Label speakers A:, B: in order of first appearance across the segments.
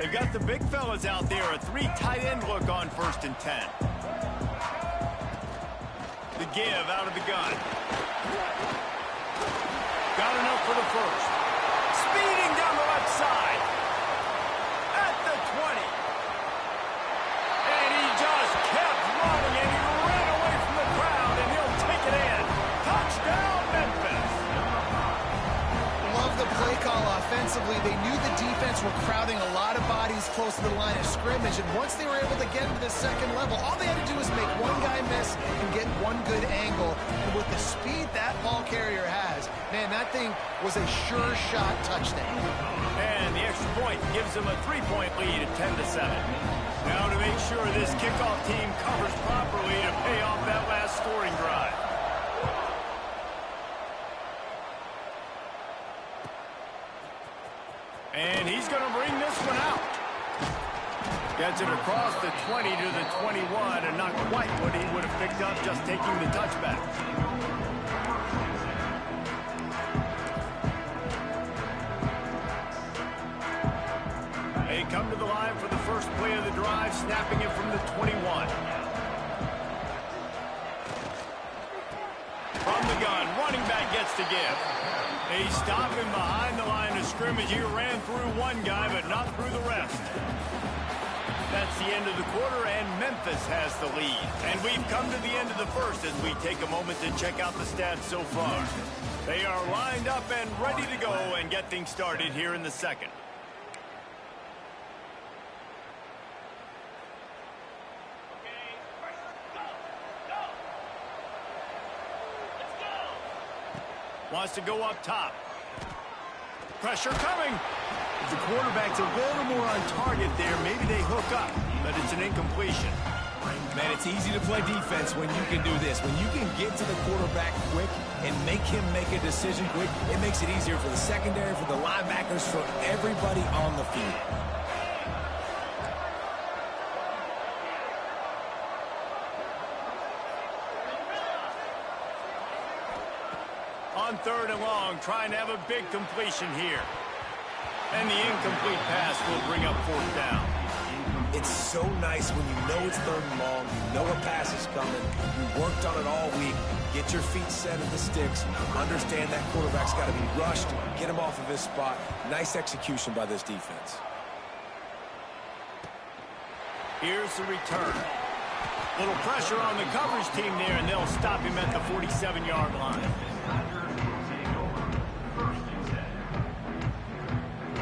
A: They've got the big fellas out there, a 3 tight end look on 1st and 10. The give out of the gun. Got enough for the first. Speeding down the left side. At the 20. And he just kept running, and he ran away from the crowd, and he'll take it in. Touchdown, Memphis.
B: Love the play call offensively. They knew the defense were crowding a lot of bodies close to the line of scrimmage, and once they were able to get into the second level, all they had to do was make one guy miss and get one good angle. And with the speed that ball carrier has, man, that thing was a sure shot touchdown.
A: And the extra point gives them a 3-point lead at 10-7. Now to make sure this kickoff team covers properly to pay off that last scoring drive. And he's going to bring this one out. Gets it across the 20 to the 21, and not quite what he would have picked up just taking the touchback. They come to the line for the first play of the drive, snapping it from the 21. From the gun, running back gets to give. They stop him behind the line of scrimmage. He ran through one guy, but not through the rest. That's the end of the quarter, and Memphis has the lead. And we've come to the end of the first as we take a moment to check out the stats so far. They are lined up and ready to go and get things started here in the second. Wants to go up top. Pressure coming. If the quarterback's a little more on target there, maybe they hook up, but it's an incompletion.
C: Man, it's easy to play defense when you can do this. When you can get to the quarterback quick and make him make a decision quick, it makes it easier for the secondary, for the linebackers, for everybody on the field.
A: On 3rd and long, trying to have a big completion here. And the incomplete pass will bring up 4th down.
C: It's so nice when you know it's 3rd and long, you know a pass is coming, you worked on it all week, get your feet set at the sticks, understand that quarterback's got to be rushed, get him off of his spot. Nice execution by this defense.
A: Here's the return. Little pressure on the coverage team there, and they'll stop him at the 47-yard line.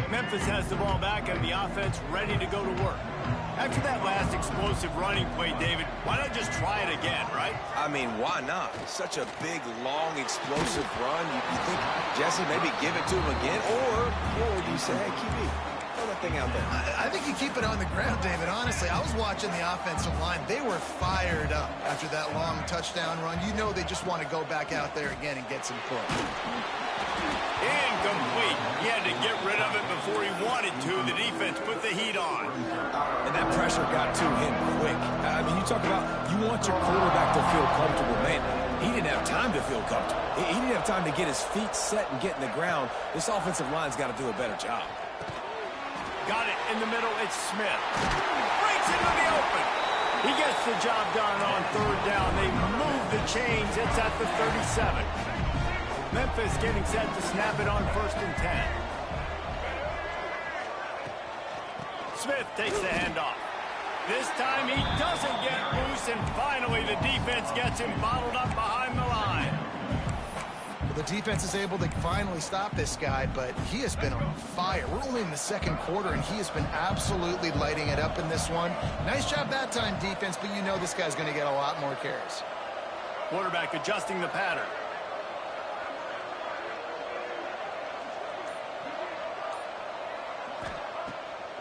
A: Memphis has the ball back and the offense ready to go to work. After that last explosive running play, David, why not just try it again, right?
C: I mean, why not? Such a big, long, explosive run. You think, Jesse, maybe give it to him again? Or you say, hey, QB, throw that thing out there.
B: I think you keep it on the ground, David. Honestly, I was watching the offensive line. They were fired up after that long touchdown run. You know they just want to go back out there again and get some points.
A: Incomplete. He had to get rid of it before he wanted to. The defense put the heat on.
C: And that pressure got to him quick. I mean, you talk about you want your quarterback to feel comfortable. Man, he didn't have time to feel comfortable. He didn't have time to get his feet set and get in the ground. This offensive line's got to do a better job.
A: Got it in the middle. It's Smith. Breaks into the open. He gets the job done on 3rd down. They move the chains. It's at the 37. Memphis getting set to snap it on 1st and 10. Smith takes the handoff. This time he doesn't get loose, and finally the defense gets him bottled up behind the line.
B: Well, the defense is able to finally stop this guy, but he has been on fire. We're only in the second quarter, and he has been absolutely lighting it up in this one. Nice job that time, defense, but you know this guy's going to get a lot more carries.
A: Quarterback adjusting the pattern.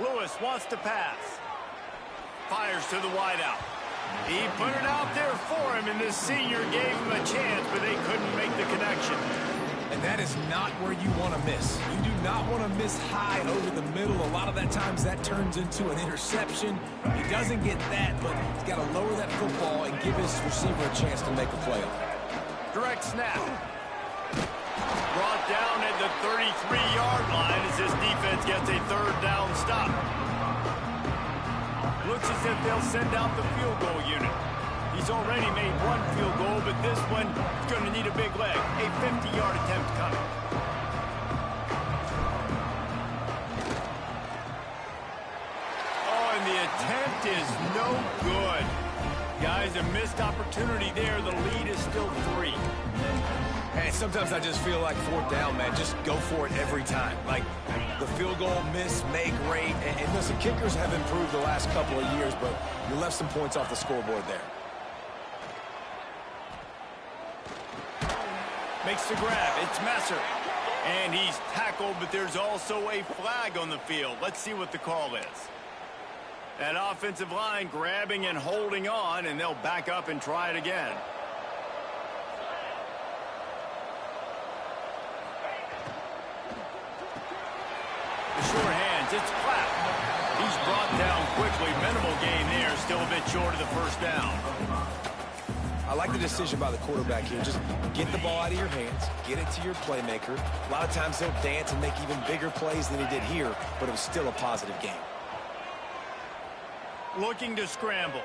A: Lewis wants to pass. Fires to the wideout. He put it out there for him, and this senior gave him a chance, but they couldn't make the connection.
C: And that is not where you want to miss. You do not want to miss high over the middle. A lot of that times that turns into an interception. He doesn't get that, but he's got to lower that football and give his receiver a chance to make a play on it.
A: Direct snap. Brought down at the 33-yard line as this defense gets a 3rd down stop. looks as if they'll send out the field goal unit. He's already made one field goal, but this one is going to need a big leg. A 50-yard attempt coming. Oh, and the attempt is no good. Guys, a missed opportunity there. The lead is still 3.
C: Hey, sometimes I just feel like 4th down, man. Just go for it every time. Like, the field goal, miss, make, rate. And listen, kickers have improved the last couple of years, but you left some points off the scoreboard there.
A: Makes the grab. It's Messer. And he's tackled, but there's also a flag on the field. Let's see what the call is. That offensive line grabbing and holding on, and they'll back up and try it again. The short hands, it's Clapp. He's brought down quickly. Minimal gain there, still a bit short of the first down.
C: I like the decision by the quarterback here. Just get the ball out of your hands, get it to your playmaker. A lot of times he'll dance and make even bigger plays than he did here, but it was still a positive game.
A: Looking to scramble.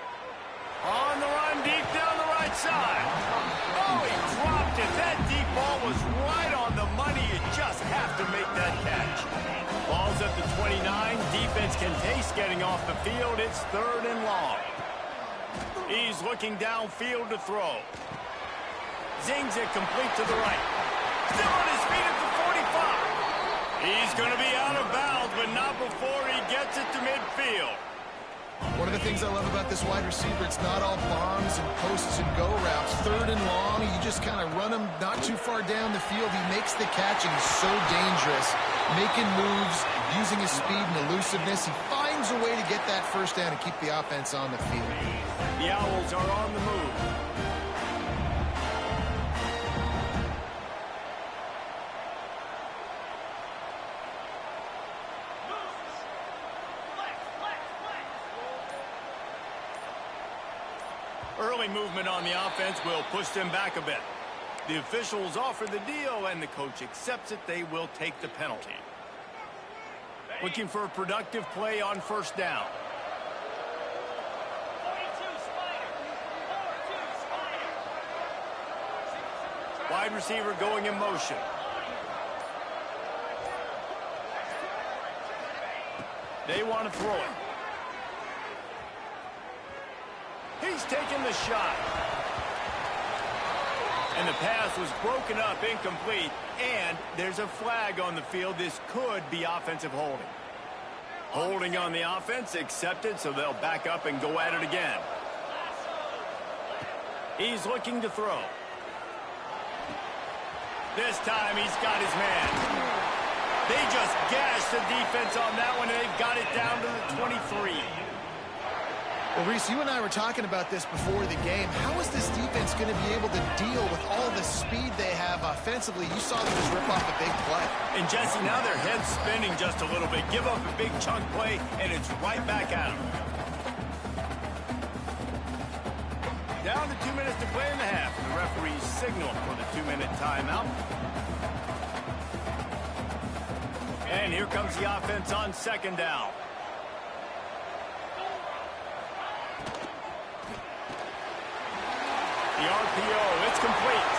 A: On the run, deep down the right side. Oh, he dropped it. That deep ball was right on the money. You just have to make that catch. Ball's at the 29. Defense can taste getting off the field. It's 3rd and long. He's looking downfield to throw. Zings it complete to the right. Still on his feet at the 45. He's going to be out of bounds, but not before he gets it to midfield.
B: One of the things I love about this wide receiver, it's not all bombs and posts and go routes. 3rd and long, you just kind of run him not too far down the field. He makes the catch, and he's so dangerous. Making moves, using his speed and elusiveness. He finds a way to get that first down and keep the offense on the field.
A: The Owls are on the move. Early movement on the offense will push them back a bit. The officials offer the deal, and the coach accepts it. They will take the penalty. Looking for a productive play on first down. Wide receiver going in motion. They want to throw it. He's taking the shot. And the pass was broken up, incomplete, and there's a flag on the field. This could be offensive holding. Holding on the offense, accepted, so they'll back up and go at it again. He's looking to throw. This time he's got his man. They just gashed the defense on that one, and they've got it down to the 23.
B: Well, Reese, you and I were talking about this before the game. How is this defense going to be able to deal with all the speed they have offensively? You saw them just rip off a big play.
A: And, Jesse, now their head's spinning just a little bit. Give up a big chunk play, and it's right back at them. Down to 2 minutes to play in the half. The referees signal for the 2-minute timeout. And here comes the offense on second down. The RPO, it's complete.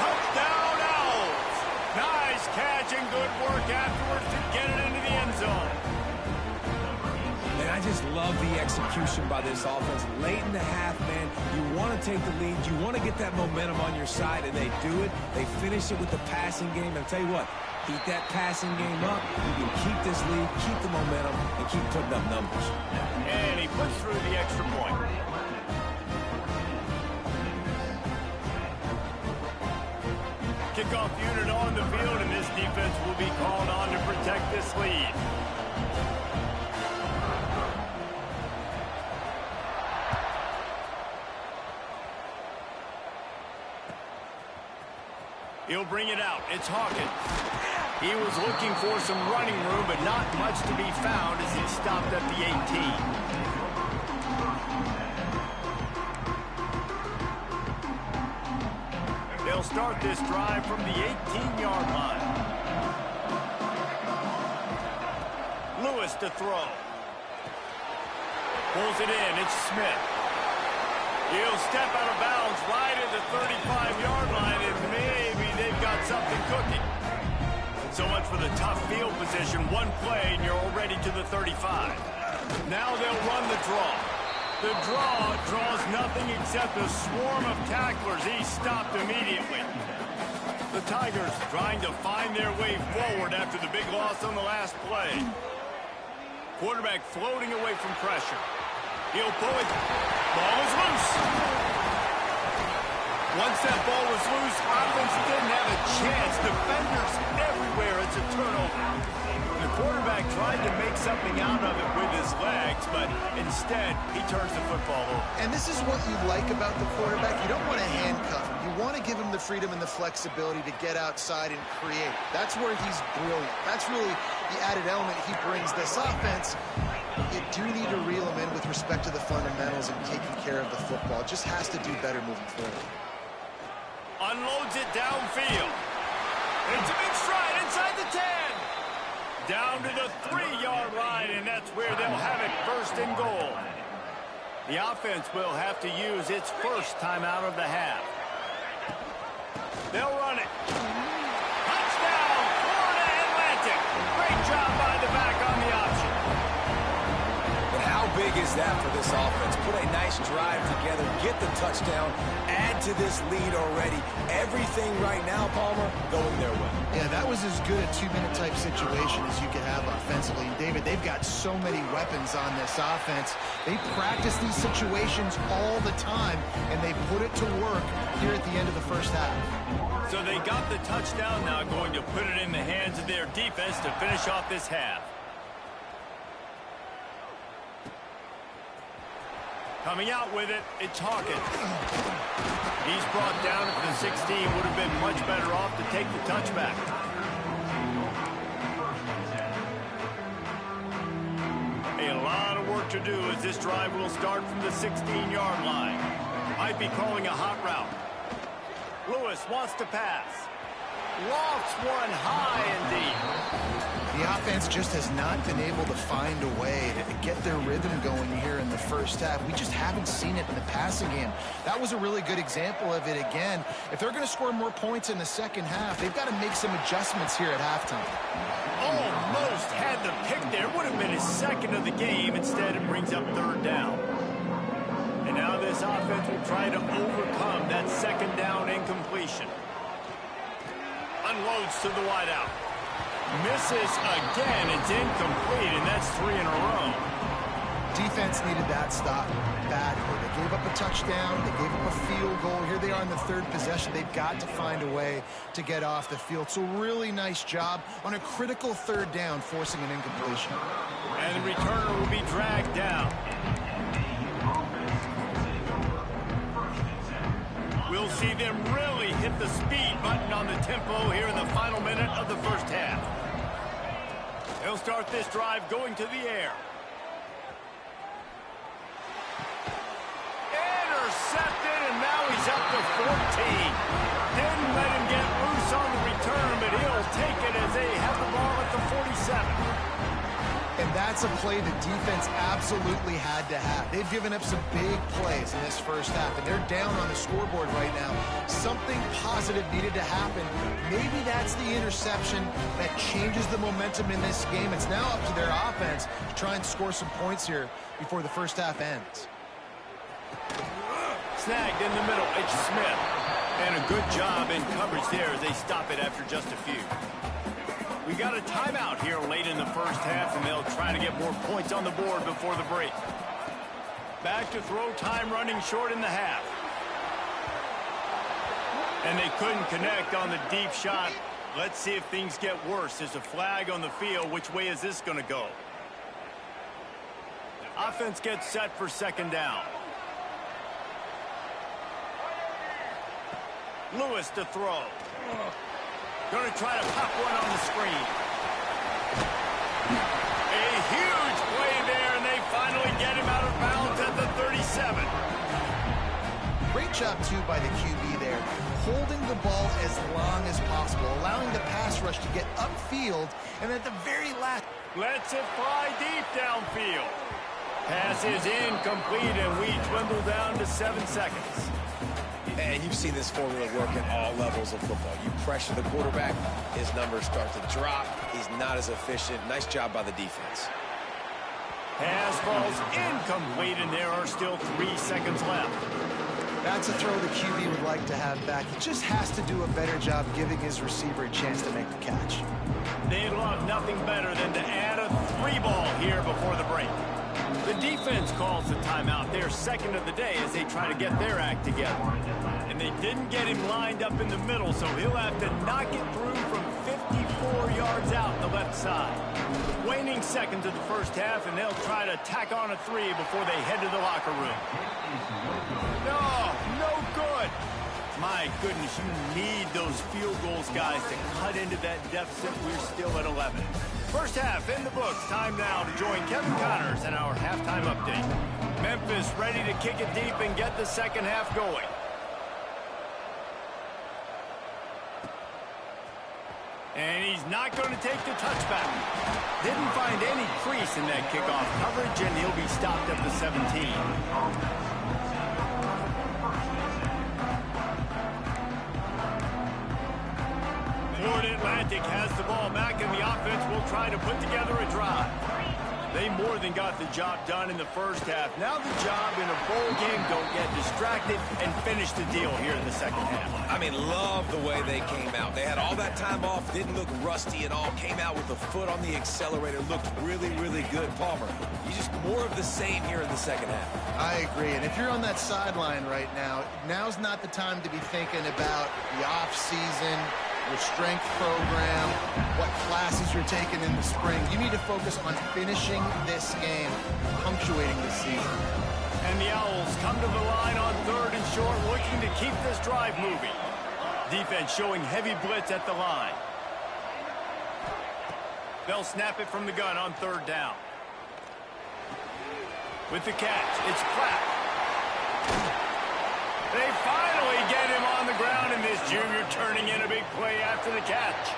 A: Touchdown, Owls. Nice catch and good work afterwards to get it into the end zone.
C: And I just love the execution by this offense. Late in the half, man, you want to take the lead. You want to get that momentum on your side, and they do it. They finish it with the passing game. And I'll tell you what, keep that passing game up. You can keep this lead, keep the momentum, and keep putting up numbers.
A: And he puts through the extra point. Kickoff unit on the field, and this defense will be called on to protect this lead. He'll bring it out. It's Hawkins. He was looking for some running room, but not much to be found as he stopped at the 18. They'll start this drive from the 18-yard line. Lewis to throw. Pulls it in. It's Smith. He'll step out of bounds right at the 35-yard line, and maybe they've got something cooking. So much for the tough field position. One play, and you're already to the 35. Now they'll run the draw. The draw draws nothing except a swarm of tacklers. He's stopped immediately. The Tigers trying to find their way forward after the big loss on the last play. Quarterback floating away from pressure. He'll pull it. Ball is loose. Once that ball was loose, offense didn't have a chance. Defenders everywhere. It's a turnover. The quarterback tried to make something out of it with his legs, but instead, he turns the football over.
B: And this is what you like about the quarterback. You don't want to handcuff him. You want to give him the freedom and the flexibility to get outside and create. That's where he's brilliant. That's really the added element he brings this offense. You do need to reel him in with respect to the fundamentals and taking care of the football. It just has to do better moving forward.
A: Unloads it downfield. It's a big stride inside the 10. Down to the 3-yard line, and that's where they'll have it, first and goal. The offense will have to use its first timeout of the half. They'll run it. Touchdown, Florida Atlantic. Great job by the back on the option.
C: But how big is that for this offense? Put a nice drive together, get the touchdown, add to this lead already. Everything right now, Palmer, going their way.
B: Yeah, that was as good a 2-minute type situation as you could have offensively. And David, they've got so many weapons on this offense. They practice these situations all the time, and they put it to work here at the end of the first half.
A: So they got the touchdown, now going to put it in the hands of their defense to finish off this half. Coming out with it, it's Hawkins. He's brought down at the 16. Would have been much better off to take the touchback. A lot of work to do as this drive will start from the 16-yard line. Might be calling a hot route. Lewis wants to pass. Lofts one high and deep.
B: The offense just has not been able to find a way to get their rhythm going here in the first half. We just haven't seen it in the passing game. That was a really good example of it again. If they're going to score more points in the second half, they've got to make some adjustments here at halftime.
A: Almost had the pick there. Would have been his second of the game. Instead, it brings up third down. And now this offense will try to overcome that second down incompletion. Unloads to the wideout. Misses again. It's incomplete, and that's 3 in a row.
B: Defense needed that stop badly. They gave up a touchdown. They gave up a field goal. Here they are in the third possession. They've got to find a way to get off the field. So really nice job on a critical third down, forcing an incompletion.
A: And the returner will be dragged down. We'll see them really hit the speed button on the tempo here in the final minute of the first half. They'll start this drive going to the air. Intercepted, and now he's up to 14. Didn't let him get loose on the return, but he'll take it as they have the ball at the 47.
B: And that's a play the defense absolutely had to have. They've given up some big plays in this first half, and they're down on the scoreboard right now. Something positive needed to happen. Maybe that's the interception that changes the momentum in this game. It's now up to their offense to try and score some points here before the first half ends.
A: Snagged in the middle, it's Smith. And a good job in coverage there as they stop it after just a few. We got a timeout here late in the first half, and they'll try to get more points on the board before the break. Back to throw, time running short in the half. And they couldn't connect on the deep shot. Let's see if things get worse. There's a flag on the field. Which way is this going to go? Offense gets set for second down. Lewis to throw. Going to try to pop one on the screen. A huge play there, and they finally get him out of bounds at the 37.
B: Great job, too, by the QB there, holding the ball as long as possible, allowing the pass rush to get upfield, and at the very last...
A: Lets it fly deep downfield. Pass is incomplete, and we dwindle down to 7 seconds.
C: And you've seen this formula work at all levels of football. You pressure the quarterback, his numbers start to drop. He's not as efficient. Nice job by the defense.
A: Pass falls incomplete, and there are still 3 seconds left.
B: That's a throw the QB would like to have back. He just has to do a better job giving his receiver a chance to make the catch.
A: They love nothing better than to add a 3-ball here before the break. The defense calls the timeout. They're second of the day as they try to get their act together. And they didn't get him lined up in the middle, so he'll have to knock it through from 54 yards out the left side. Waning seconds of the first half, and they'll try to tack on a 3 before they head to the locker room. No good. My goodness, you need those field goals, guys, to cut into that deficit. We're still at 11. First half in the books. Time now to join Kevin Connors in our halftime update. Memphis ready to kick it deep and get the second half going. And he's not going to take the touchback. Didn't find any crease in that kickoff coverage, and he'll be stopped at the 17. Atlantic has the ball back, and the offense will try to put together a drive. They more than got the job done in the first half. Now the job in a bowl game, don't get distracted and finish the deal here in the second half.
C: I mean, love the way they came out. They had all that time off, didn't look rusty at all, came out with the foot on the accelerator, looked really, really good. Palmer, you just more of the same here in the second half.
B: I agree, and if you're on that sideline right now, now's not the time to be thinking about the off-season, your strength program, what classes you're taking in the spring. You need to focus on finishing this game, punctuating this season.
A: And the Owls come to the line on 3rd and short, looking to keep this drive moving. Defense showing heavy blitz at the line. They'll snap it from the gun on 3rd down. With the catch, it's Platt. They finally get him on the ground, and this junior turning in a big play after the catch.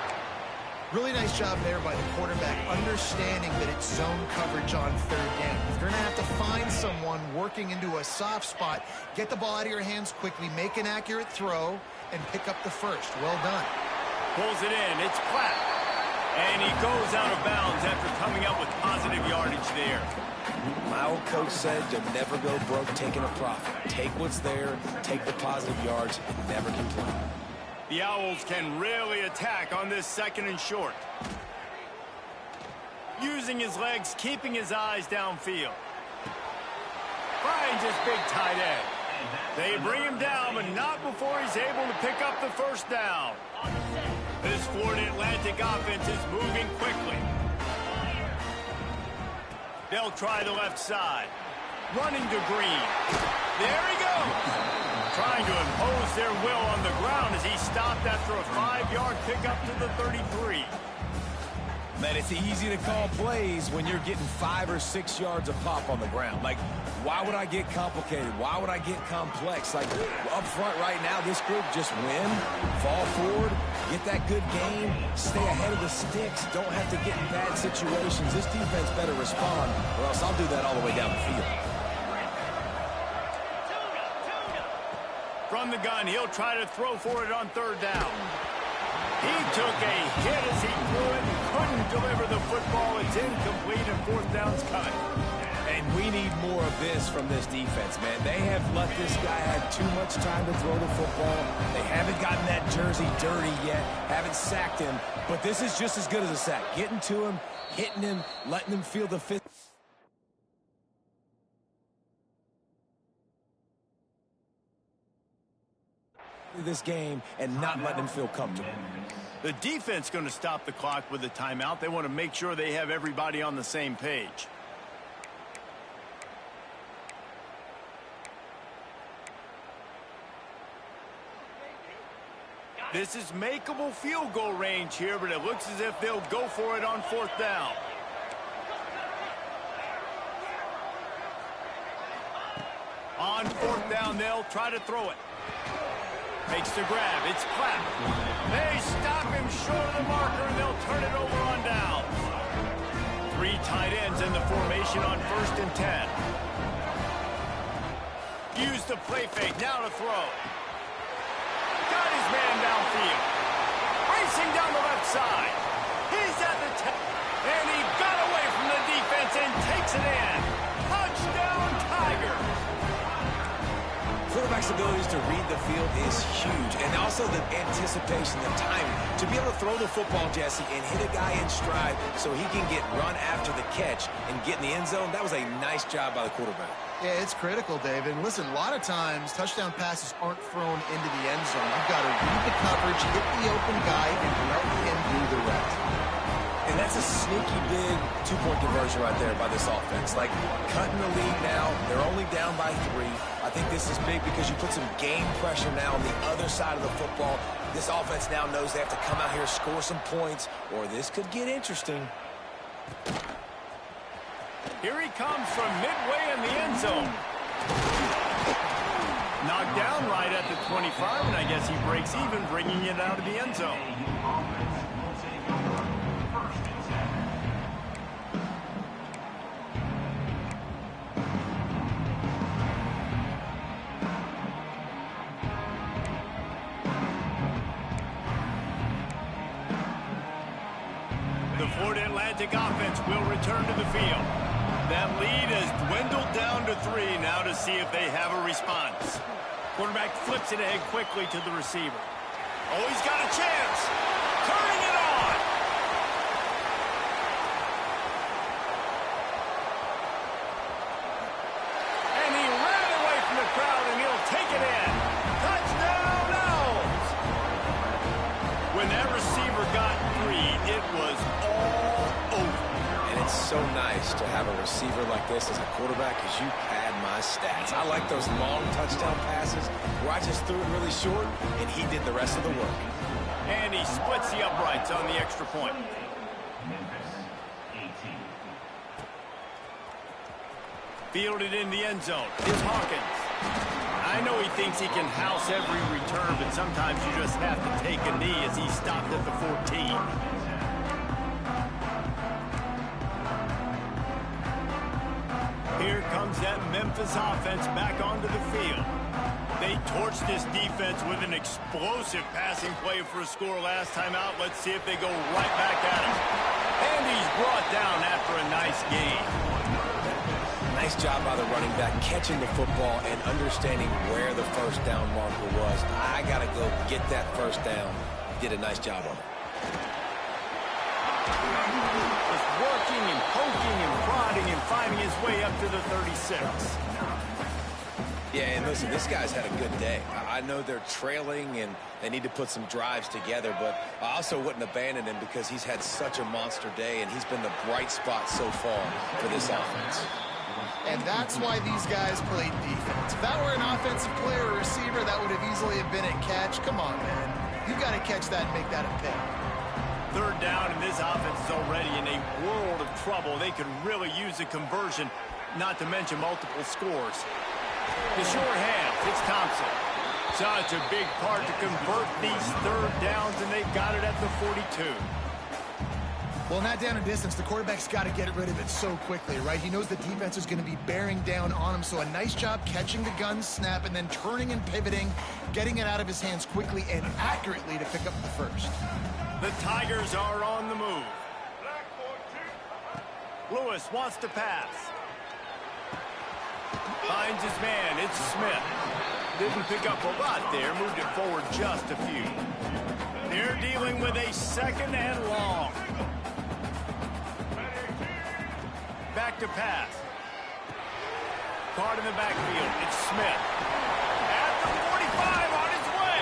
B: Really nice job there by the quarterback, understanding that it's zone coverage on 3rd down. If you're going to have to find someone working into a soft spot, get the ball out of your hands quickly, make an accurate throw, and pick up the first. Well done.
A: Pulls it in. It's Platt. And he goes out of bounds after coming up with positive yardage there.
C: My old coach said you'll never go broke taking a profit. Take what's there, take the positive yards, and never complain.
A: The Owls can really attack on this 2nd and short. Using his legs, keeping his eyes downfield. Finds his big tight end. They bring him down, but not before he's able to pick up the first down. This Florida Atlantic offense is moving quickly. They'll try the left side. Running to Green. There he goes. Trying to impose their will on the ground as he stopped after a 5-yard pickup to the 33.
C: Man, it's easy to call plays when you're getting 5 or 6 yards of pop on the ground. Like, why would I get complicated? Why would I get complex? Like, up front right now, this group just win, fall forward, get that good game, stay ahead of the sticks, don't have to get in bad situations. This defense better respond, or else I'll do that all the way down the field.
A: From the gun, he'll try to throw for it on 3rd down. He took a hit as he threw it and couldn't deliver the football. It's incomplete, and 4th down's coming.
C: And we need more of this from this defense, man. They have let this guy have too much time to throw the football. They haven't gotten that jersey dirty yet, haven't sacked him. But this is just as good as a sack. Getting to him, hitting him, letting him feel the fifth. This game and not letting him feel comfortable.
A: The defense going to stop the clock with a timeout. They want to make sure they have everybody on the same page. This is makeable field goal range here, but it looks as if they'll go for it on 4th down. On 4th down, they'll try to throw it. Makes the grab. It's Platt. They stop him short of the marker, and they'll turn it over on down. Three tight ends in the formation on 1st and 10. Use the play fake, now to throw. Got his man downfield. Racing down the left side. He's at the 10. And he got away from the defense and takes it in. Touchdown, Tigers.
C: Quarterback's abilities to read the field is huge, and also the anticipation, the timing. To be able to throw the football, Jesse, and hit a guy in stride so he can get run after the catch and get in the end zone, that was a nice job by the quarterback.
B: Yeah, it's critical, David. And listen, a lot of times, touchdown passes aren't thrown into the end zone. You've got to read the coverage, hit the open guy, and let him do the rest.
C: And that's a sneaky big two-point conversion right there by this offense. Like, cutting the lead now. They're only down by 3. I think this is big because you put some game pressure now on the other side of the football. This offense now knows they have to come out here, score some points, or this could get interesting.
A: Here he comes from midway in the end zone. Knocked down right at the 25, and I guess he breaks even, bringing it out of the end zone. The Florida Atlantic offense will return to the field. That lead has dwindled down to 3 now to see if they have a response. Quarterback flips it ahead quickly to the receiver. Oh, he's got a chance. Turning it on. And he ran away from the crowd, and he'll take it in. Touchdown, Owls. When that receiver got free, it was all over.
C: And it's so nice to have a receiver like this as a quarterback because you pad my stats. I like those long touchdown passes where I just threw it really short, and he did the rest of the work.
A: And he splits the uprights on the extra point. Fielded in the end zone is Hawkins. I know he thinks he can house every return, but sometimes you just have to take a knee as he stopped at the 14. Here comes that Memphis offense back onto the field. They torched this defense with an explosive passing play for a score last time out. Let's see if they go right back at him. And he's brought down after a nice gain.
C: Nice job by the running back catching the football and understanding where the first down marker was. I got to go get that first down. He did a nice job on it.
A: Just working and poking and prodding and finding his way up to the 36.
C: Yeah, and listen, this guy's had a good day. I know they're trailing and they need to put some drives together, but I also wouldn't abandon him because he's had such a monster day and he's been the bright spot so far for this offense.
B: And that's why these guys played defense. If that were an offensive player or receiver, that would have easily have been a catch. Come on, man. You got to catch that and make that a pick.
A: Third down, and this offense is already in a world of trouble. They could really use a conversion, not to mention multiple scores. The short hands, it's Thompson. Such a big part to convert these third downs, and they've got it at the 42.
B: Well, in that down and distance, the quarterback's got to get rid of it so quickly, right? He knows the defense is going to be bearing down on him, so a nice job catching the gun snap and then turning and pivoting, getting it out of his hands quickly and accurately to pick up the first.
A: The Tigers are on the move. Lewis wants to pass. Finds his man. It's Smith. Didn't pick up a lot there. Moved it forward just a few. They're dealing with a second and long. Back to pass. Caught in the backfield. It's Smith. At the 45 on his way.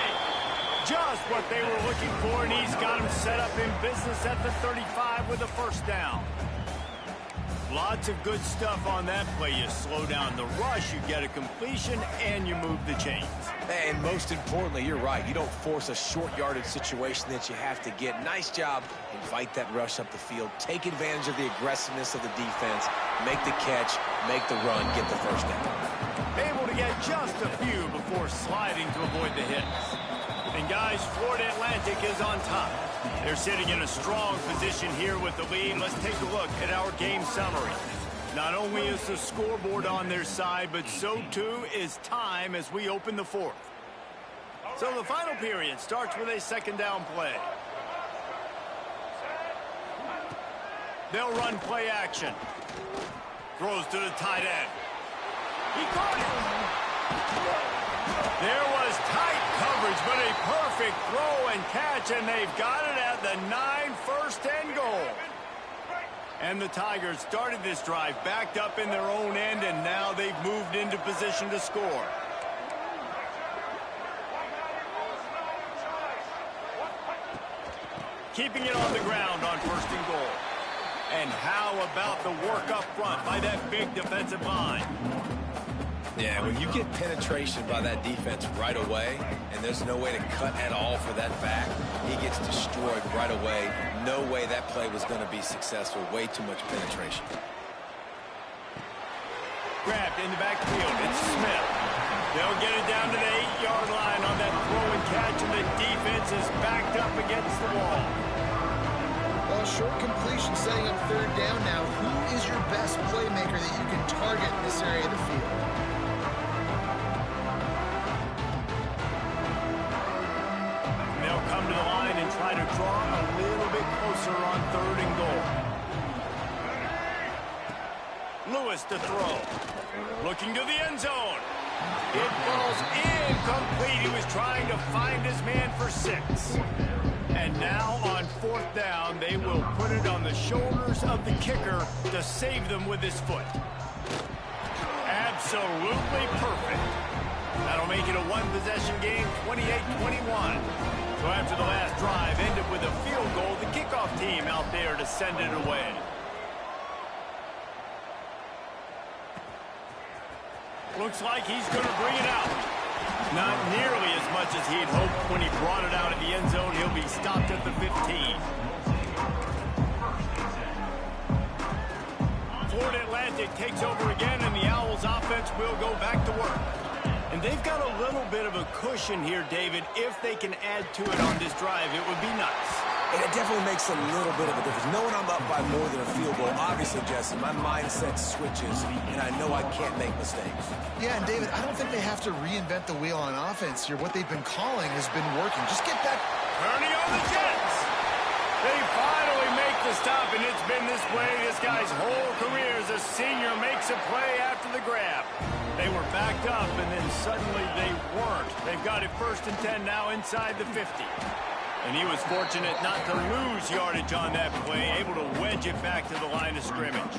A: Just what they were looking for, and he's got him set up in business at the 35 with a first down. Lots of good stuff on that play. You slow down the rush, you get a completion, and you move the chains.
C: And most importantly, you're right. You don't force a short yardage situation that you have to get. Nice job. Invite that rush up the field. Take advantage of the aggressiveness of the defense. Make the catch, make the run, get the first down.
A: Able to get just a few before sliding to avoid the hits. And guys, Florida Atlantic is on top. They're sitting in a strong position here with the lead. Let's take a look at our game summary. Not only is the scoreboard on their side, but so too is time as we open the fourth. So the final period starts with a second down play. They'll run play action. Throws to the tight end. He caught it. There was tight coverage, but a perfect throw and catch, and they've got it at the 9, first and goal. And the Tigers started this drive backed up in their own end, and now they've moved into position to score. Keeping it on the ground on first and goal. And how about the work up front by that big defensive line?
C: Yeah, when you get penetration by that defense right away, and there's no way to cut at all for that back, he gets destroyed right away. No way that play was going to be successful. Way too much penetration.
A: Grabbed in the backfield. It's Smith. They'll get it down to the 8-yard line on that throw and catch, and the defense is backed up against the wall.
B: Well, short completion setting up third down now. Who is your best playmaker that you can target in this area of the field?
A: They'll come to the line and try to draw a little bit closer on third and goal. Lewis to throw. Looking to the end zone. It falls incomplete. He was trying to find his man for 6. And now on fourth down, they will put it on the shoulders of the kicker to save them with his foot. Absolutely perfect. That'll make it a one-possession game, 28-21. So after the last drive ended with a field goal, the kickoff team out there to send it away. Looks like he's going to bring it out. Not nearly as much as he'd hoped when he brought it out of the end zone. He'll be stopped at the 15. Florida Atlantic takes over again, and the Owls offense will go back to work. And they've got a little bit of a cushion here, David. If they can add to it on this drive, it would be nice.
C: And it definitely makes a little bit of a difference. Knowing I'm up by more than a field goal, obviously, Jesse, my mindset switches, and I know I can't make mistakes.
B: Yeah, and David, I don't think they have to reinvent the wheel on offense here. What they've been calling has been working. Just get that.
A: Turning on the Jets. They finally make the stop, and it's been this way this guy's whole career as a senior makes a play after the grab. They were backed up, and then suddenly they weren't. They've got it first and 10 now inside the 50. And he was fortunate not to lose yardage on that play, able to wedge it back to the line of scrimmage.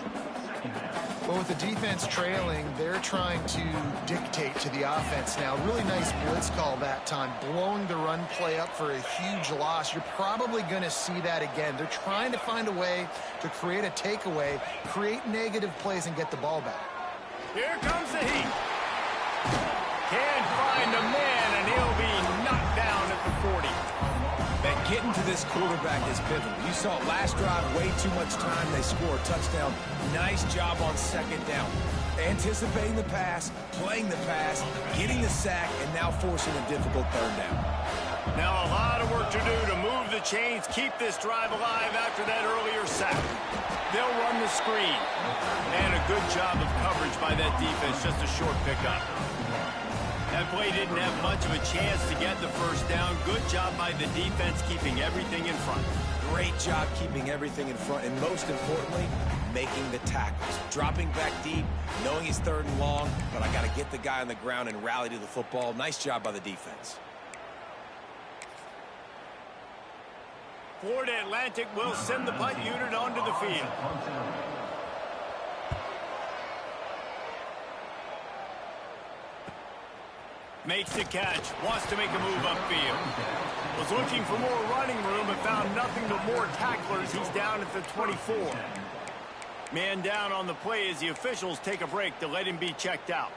B: Well, with the defense trailing, they're trying to dictate to the offense now. Really nice blitz call that time, blowing the run play up for a huge loss. You're probably going to see that again. They're trying to find a way to create a takeaway, create negative plays, and get the ball back.
A: Here comes the heat. Can't find a man, and he'll be knocked down at the 40.
C: Man, getting to this quarterback is pivotal. You saw it last drive, way too much time. They score a touchdown. Nice job on second down. Anticipating the pass, playing the pass, getting the sack, and now forcing a difficult third down.
A: Now a lot of work to do to move the chains, keep this drive alive after that earlier sack. They'll run the screen. And a good job of coverage by that defense, just a short pickup. That play didn't have much of a chance to get the first down. Good job by the defense keeping everything in front.
C: Great job keeping everything in front, and most importantly, making the tackles. Dropping back deep, knowing he's third and long, but I got to get the guy on the ground and rally to the football. Nice job by the defense.
A: Florida Atlantic will send the punt unit onto the field. Makes the catch, wants to make a move upfield. Was looking for more running room but found nothing but more tacklers. He's down at the 24. Man down on the play as the officials take a break to let him be checked out.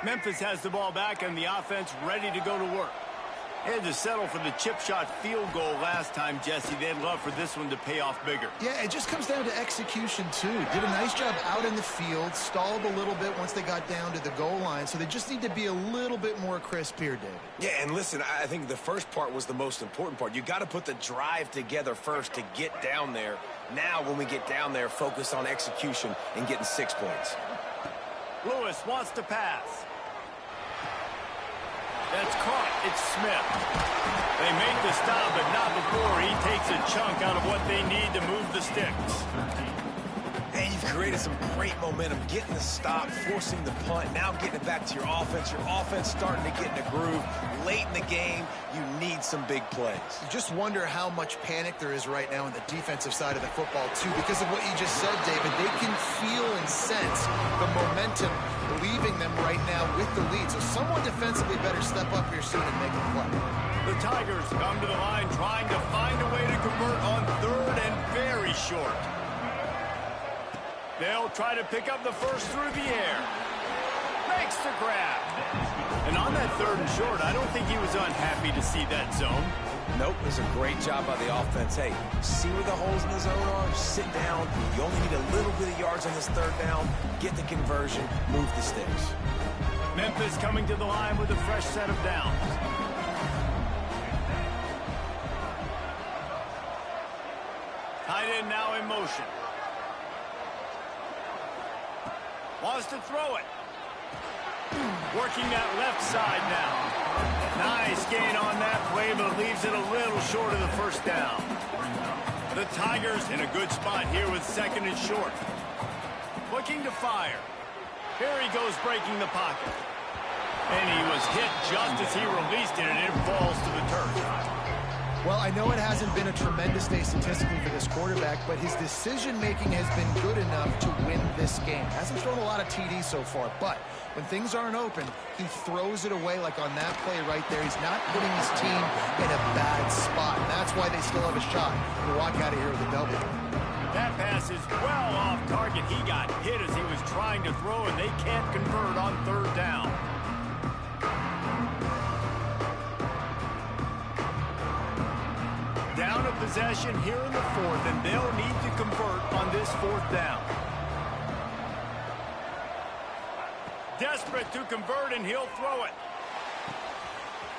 A: Memphis has the ball back and the offense ready to go to work. Had to settle for the chip shot field goal last time, Jesse. They'd love for this one to pay off bigger.
B: Yeah, it just comes down to execution, too. Did a nice job out in the field, stalled a little bit once they got down to the goal line, so they just need to be a little bit more crisp here, David.
C: Yeah, and listen, I think the first part was the most important part. You got to put the drive together first to get down there. Now, when we get down there, focus on execution and getting 6 points.
A: Lewis wants to pass. That's caught. It's Smith. They make the stop, but not before he takes a chunk out of what they need to move the sticks.
C: And you've created some great momentum, getting the stop, forcing the punt, now getting it back to your offense. Your offense starting to get in a groove. Late in the game, you need some big plays.
B: You just wonder how much panic there is right now on the defensive side of the football, too, because of what you just said, David. They can feel and sense the momentum leaving them right now with the lead. So someone defensively better step up here soon and make a play.
A: The Tigers come to the line trying to find a way to convert on third and very short. They'll try to pick up the first through the air. Makes the grab. And on that third and short, I don't think he was unhappy to see that zone.
C: Nope, it was a great job by the offense. Hey, see where the holes in the zone are? Sit down. You only need a little bit of yards on this third down. Get the conversion. Move the sticks.
A: Memphis coming to the line with a fresh set of downs. Tight end now in motion. Wants to throw it. Working that left side now. Nice gain on that play, but leaves it a little short of the first down. The Tigers in a good spot here with second and short. Looking to fire. Here he goes breaking the pocket. And he was hit just as he released it, and it falls to the turf.
B: Well, I know it hasn't been a tremendous day statistically for this quarterback, but his decision-making has been good enough to win this game. Hasn't thrown a lot of TDs so far, but when things aren't open, he throws it away like on that play right there. He's not putting his team in a bad spot. And that's why they still have a shot to walk out of here with a W.
A: That pass is well off target. He got hit as he was trying to throw, and they can't convert on third down. Down a possession here in the fourth, and they'll need to convert on this fourth down. Desperate to convert, and he'll throw it.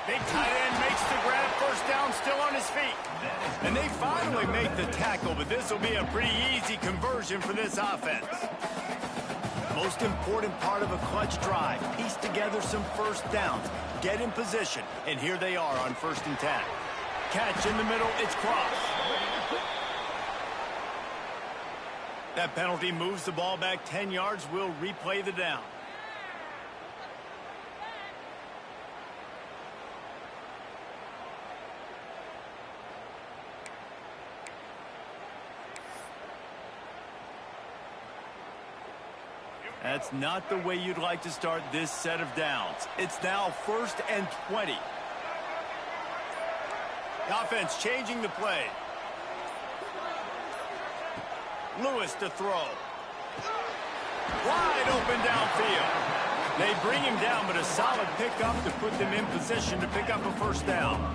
A: Big tight end makes the grab, first down, still on his feet. And they finally make the tackle, but this will be a pretty easy conversion for this offense. Most important part of a clutch drive, piece together some first downs, get in position, and here they are on 1st and 10. Catch in the middle, it's Cross. That penalty moves the ball back 10 yards. We'll replay the down. That's not the way you'd like to start this set of downs. It's now 1st and 20. The offense changing the play. Lewis to throw. Wide open downfield. They bring him down, but a solid pickup to put them in position to pick up a first down.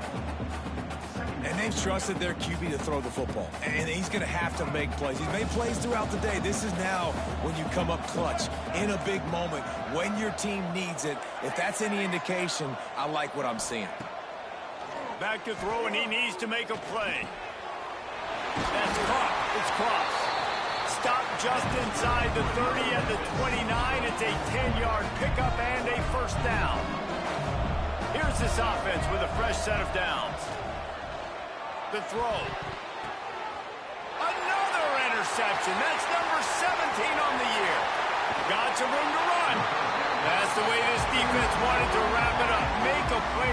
C: And they've trusted their QB to throw the football. And he's going to have to make plays. He's made plays throughout the day. This is now when you come up clutch in a big moment when your team needs it. If that's any indication, I like what I'm seeing.
A: Back to throw, and he needs to make a play. That's caught. It's Cross. Stop just inside the 30 at the 29. It's a 10-yard pickup and a first down. Here's this offense with a fresh set of downs. The throw. Another interception. That's number 17 on the year. Got some room to run. That's the way this defense wanted to wrap it up. Make a play